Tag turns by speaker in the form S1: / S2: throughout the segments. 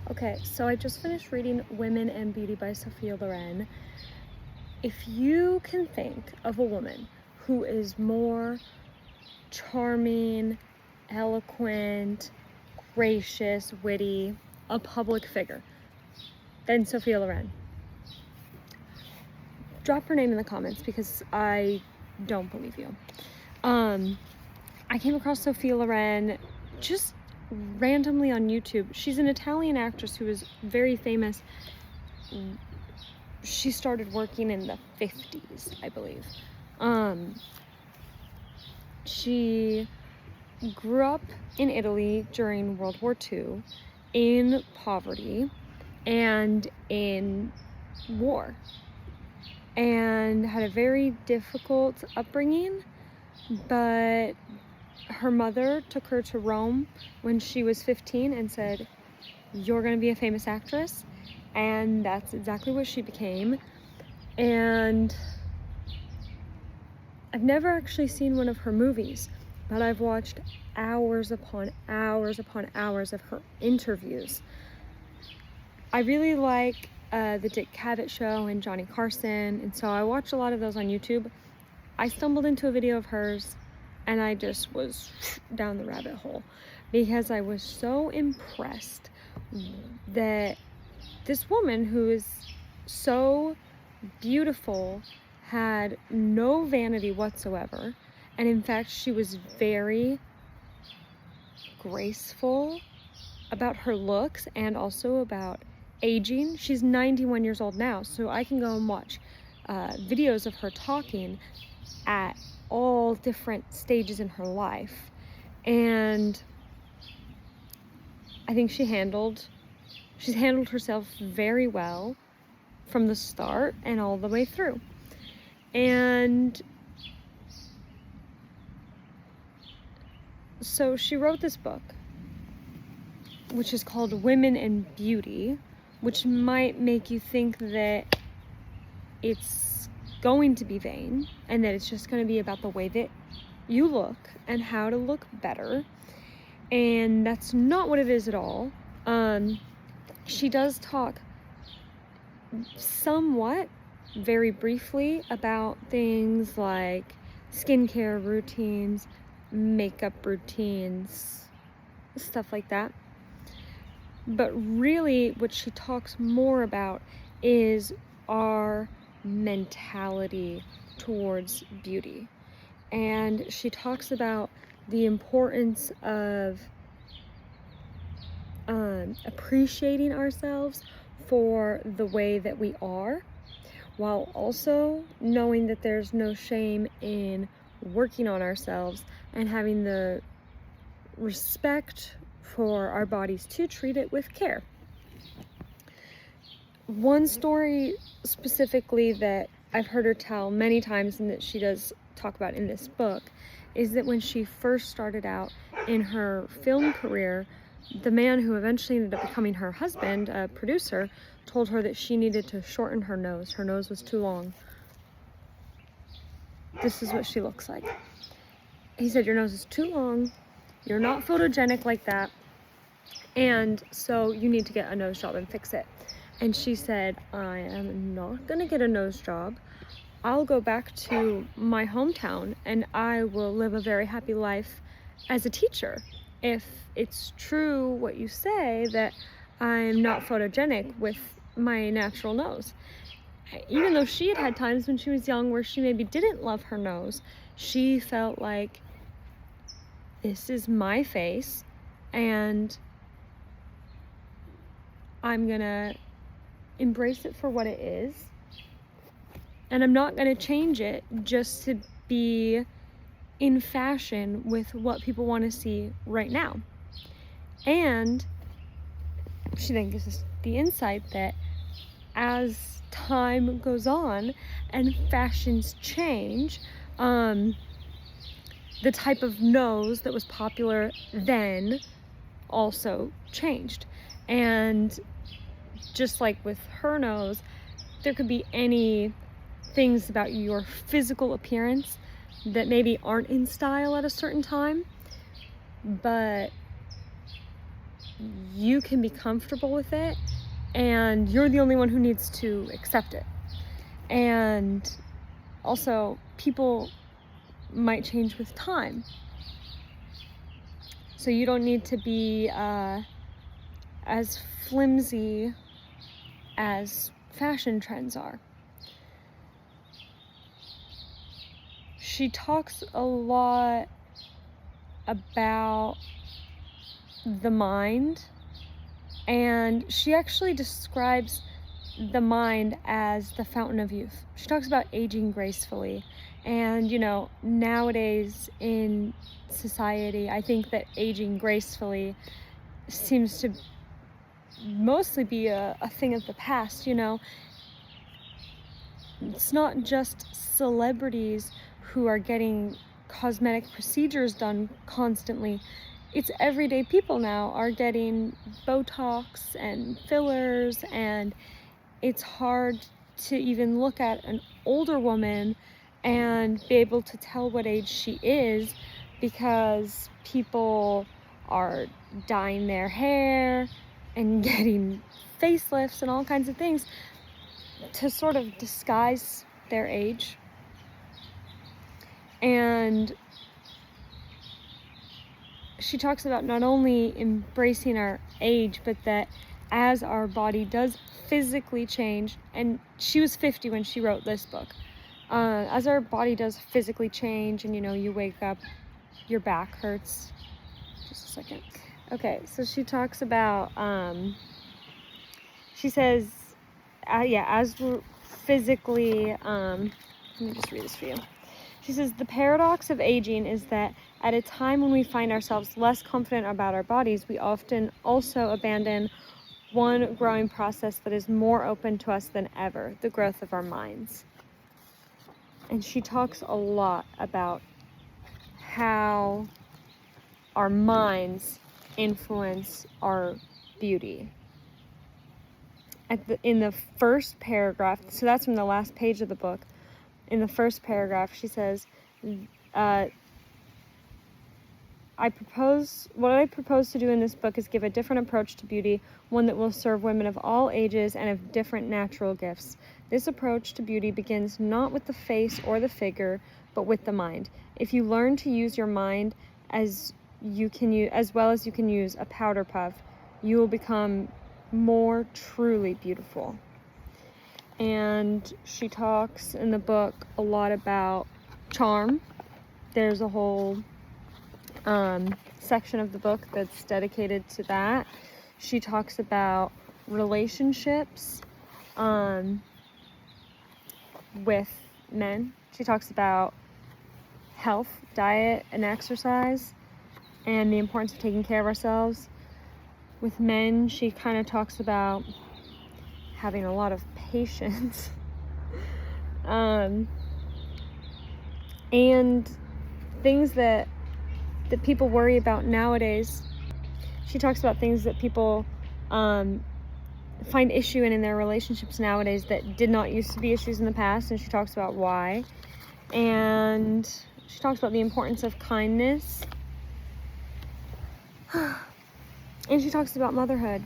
S1: Okay, so I just finished reading Women and Beauty by Sophia Loren. If you can think of a woman who is more charming, eloquent, gracious, witty, a public figure than Sophia Loren, drop her name in the comments because I don't believe you. I came across Sophia Loren just randomly on YouTube. She's an Italian actress who is very famous. She started working in the 50s, I believe. She grew up in Italy during World War II in poverty and in war, and had a very difficult upbringing, but her mother took her to Rome when she was 15 and said, "You're going to be a famous actress," and that's exactly what she became. And I've never actually seen one of her movies, but I've watched hours upon hours upon hours of her interviews. I really like the Dick Cavett Show and Johnny Carson, and so I watch a lot of those on YouTube. I stumbled into a video of hers and I just was down the rabbit hole because I was so impressed that this woman who is so beautiful had no vanity whatsoever, and in fact she was very graceful about her looks and also about aging. She's 91 years old now, so I can go and watch videos of her talking at all different stages in her life, and I think she's handled herself very well from the start and all the way through. And so she wrote this book, which is called Women and Beauty, which might make you think that it's going to be vain and that it's just going to be about the way that you look and how to look better. And that's not what it is at all. She does talk somewhat, very briefly, about things like skincare routines, makeup routines, stuff like that. But really what she talks more about is our mentality towards beauty. And she talks about the importance of appreciating ourselves for the way that we are, while also knowing that there's no shame in working on ourselves and having the respect for our bodies to treat it with care. One story specifically that I've heard her tell many times and that she does talk about in this book is that when she first started out in her film career, the man who eventually ended up becoming her husband, a producer, told her that she needed to shorten her nose. Her nose was too long. This is what she looks like. He said, "Your nose is too long. You're not photogenic like that. And so you need to get a nose job and fix it." And she said, "I am not going to get a nose job. I'll go back to my hometown and I will live a very happy life as a teacher. If it's true what you say that I'm not photogenic with my natural nose." Even though she had had times when she was young where she maybe didn't love her nose, she felt like, this is my face and I'm gonna embrace it for what it is, and I'm not gonna change it just to be in fashion with what people want to see right now. And she then gives us the insight that as time goes on and fashions change, the type of nose that was popular then also changed. And just like with her nose, there could be any things about your physical appearance that maybe aren't in style at a certain time, but you can be comfortable with it, and you're the only one who needs to accept it. And also, people might change with time. So you don't need to be as flimsy as fashion trends are. She talks a lot about the mind, and she actually describes the mind as the fountain of youth. She talks about aging gracefully, and nowadays in society, I think that aging gracefully seems to mostly be a thing of the past. It's not just celebrities who are getting cosmetic procedures done constantly. It's everyday people now are getting Botox and fillers, and it's hard to even look at an older woman and be able to tell what age she is, because people are dyeing their hair and getting facelifts and all kinds of things to sort of disguise their age. And she talks about not only embracing our age, but that as our body does physically change, and she was 50 when she wrote this book, as our body does physically change, and you wake up, your back hurts. Just a second. Okay, so she talks about, she says, as we're physically, let me just read this for you. She says, the paradox of aging is that at a time when we find ourselves less confident about our bodies, we often also abandon one growing process that is more open to us than ever, the growth of our minds. And she talks a lot about how our minds influence our beauty. In the first paragraph, so that's from the last page of the book, in the first paragraph, she says, what I propose to do in this book is give a different approach to beauty, one that will serve women of all ages and of different natural gifts. This approach to beauty begins not with the face or the figure, but with the mind. If you learn to use your mind as well as you can use a powder puff, you will become more truly beautiful. And she talks in the book a lot about charm. There's a whole section of the book that's dedicated to that. She talks about relationships with men. She talks about health, diet, and exercise, and the importance of taking care of ourselves. With men, she kind of talks about having a lot of patience and things that people worry about nowadays. She talks about things that people find issue in their relationships nowadays that did not used to be issues in the past, and she talks about why. And she talks about the importance of kindness. And she talks about motherhood.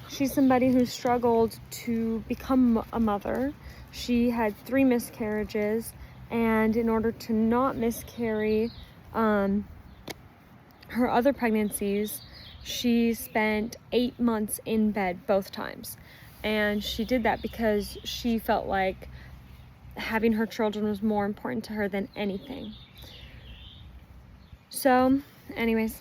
S1: She's somebody who struggled to become a mother. She had 3 miscarriages, and in order to not miscarry her other pregnancies, she spent 8 months in bed both times. And she did that because she felt like having her children was more important to her than anything. So, anyways,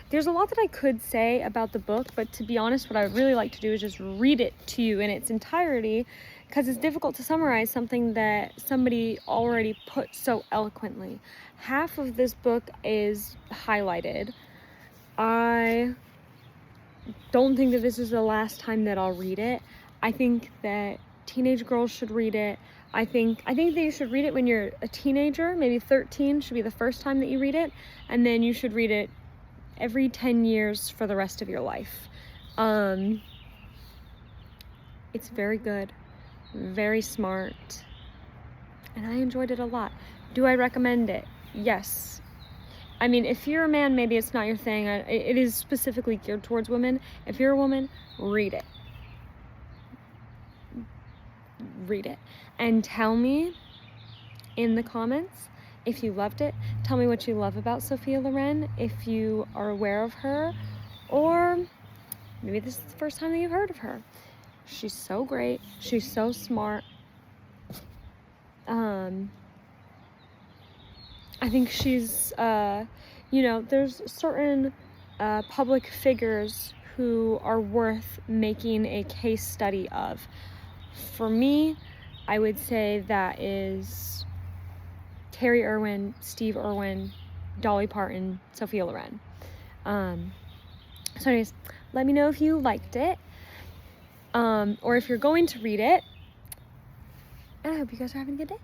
S1: there's a lot that I could say about the book, but to be honest, what I would really like to do is just read it to you in its entirety, because it's difficult to summarize something that somebody already put so eloquently. Half of this book is highlighted. I don't think that this is the last time that I'll read it. I think that teenage girls should read it. I think that you should read it when you're a teenager. Maybe 13 should be the first time that you read it, and then you should read it every 10 years for the rest of your life. It's very good, very smart, and I enjoyed it a lot. Do I recommend it? Yes. I mean, if you're a man, maybe it's not your thing. It is specifically geared towards women. If you're a woman, read it. Read it. And tell me in the comments if you loved it. Tell me what you love about Sophia Loren, if you are aware of her, or maybe this is the first time that you've heard of her. She's so great. She's so smart. I think she's, you know, there's certain public figures who are worth making a case study of. For me, I would say that is Terry Irwin, Steve Irwin, Dolly Parton, Sophia Loren. So anyways, let me know if you liked it, or if you're going to read it, and I hope you guys are having a good day.